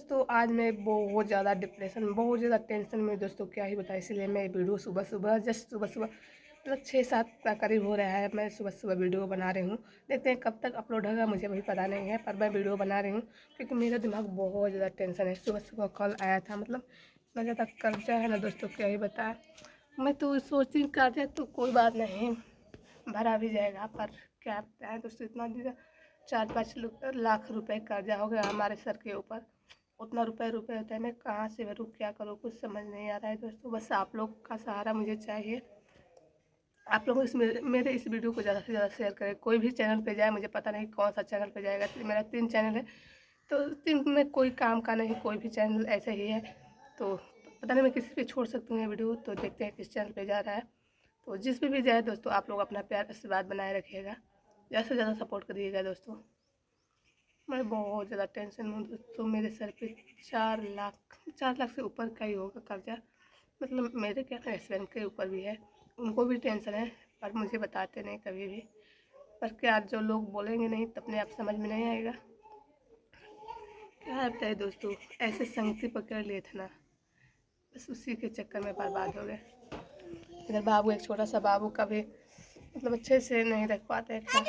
दोस्तों आज मैं बहुत ज़्यादा डिप्रेशन में, बहुत ज़्यादा टेंशन में दोस्तों, क्या ही बताएं। इसलिए मैं वीडियो सुबह सुबह जस्ट सुबह सुबह मतलब 6-7 का करीब हो रहा है, मैं सुबह सुबह वीडियो बना रही हूँ। देखते हैं कब तक अपलोड होगा, मुझे अभी पता नहीं है, पर मैं वीडियो बना रही हूँ क्योंकि मेरा दिमाग बहुत ज़्यादा टेंशन है। सुबह सुबह कॉल आया था, मतलब इतना ज़्यादा कर्जा है ना दोस्तों, क्या ही बताएं। मैं तो सोचती हूँ कर्जा तो कोई बात नहीं, भरा भी जाएगा, पर क्या बताएं दोस्तों, इतना 4-5 लाख रुपए कर्जा हो गया हमारे सर के ऊपर। उतना रुपए होता है, मैं कहाँ से भरूँ, क्या करूँ, कुछ समझ नहीं आ रहा है दोस्तों। बस आप लोग का सहारा मुझे चाहिए। आप लोग मेरे इस वीडियो को ज़्यादा से ज़्यादा शेयर करें। कोई भी चैनल पे जाए, मुझे पता नहीं कौन सा चैनल पे जाएगा, मेरा 3 चैनल है, तो 3 में कोई काम का नहीं, कोई भी चैनल ऐसा ही है, तो पता नहीं मैं किसी पे छोड़ सकती हूँ ये वीडियो। तो देखते हैं किस चैनल पे जा रहा है। तो जिस पे भी जाए दोस्तों, आप लोग अपना प्यार आशीर्वाद बनाए रखिएगा, ज़्यादा से ज़्यादा सपोर्ट करिएगा दोस्तों। मैं बहुत ज़्यादा टेंशन में हूँ दोस्तों। मेरे सर पे 4 लाख से ऊपर का ही होगा कर्जा। मतलब मेरे क्या हस्बैंड के ऊपर भी है, उनको भी टेंशन है, पर मुझे बताते नहीं कभी भी। पर क्या जो लोग बोलेंगे नहीं तो अपने आप समझ में नहीं आएगा। क्या बताए दोस्तों, ऐसे संगति पकड़ लिए थे ना, बस उसी के चक्कर में बर्बाद हो गए। इधर बाबू, एक छोटा सा बाबू का भी मतलब अच्छे से नहीं रख पाते हैं।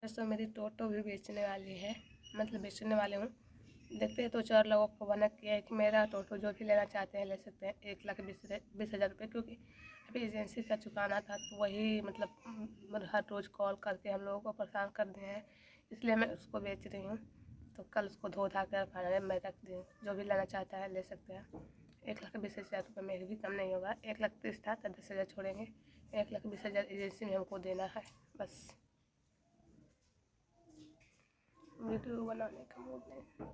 दोस्तों मेरी टोटो भी बेचने वाली है, मतलब बेचने वाले हूँ। देखते हैं, तो 4 लोगों को मना किया है कि मेरा टोटो जो भी लेना चाहते हैं ले सकते हैं, 1,20,000 रुपये, क्योंकि अभी एजेंसी का चुकाना था, तो वही मतलब हर रोज़ कॉल करके हम लोगों को परेशान कर दिए हैं, इसलिए मैं उसको बेच रही हूँ। तो कल उसको धो धा कर फाइनल मैं रख दी, जो भी लेना चाहता है ले सकते हैं। 1,20,000 रुपये में भी कम नहीं होगा, 1,30,000 था तो 10,000 छोड़ेंगे, 1,20,000 एजेंसी में हमको देना है बस। वीडियो बनाने का मूड नहीं।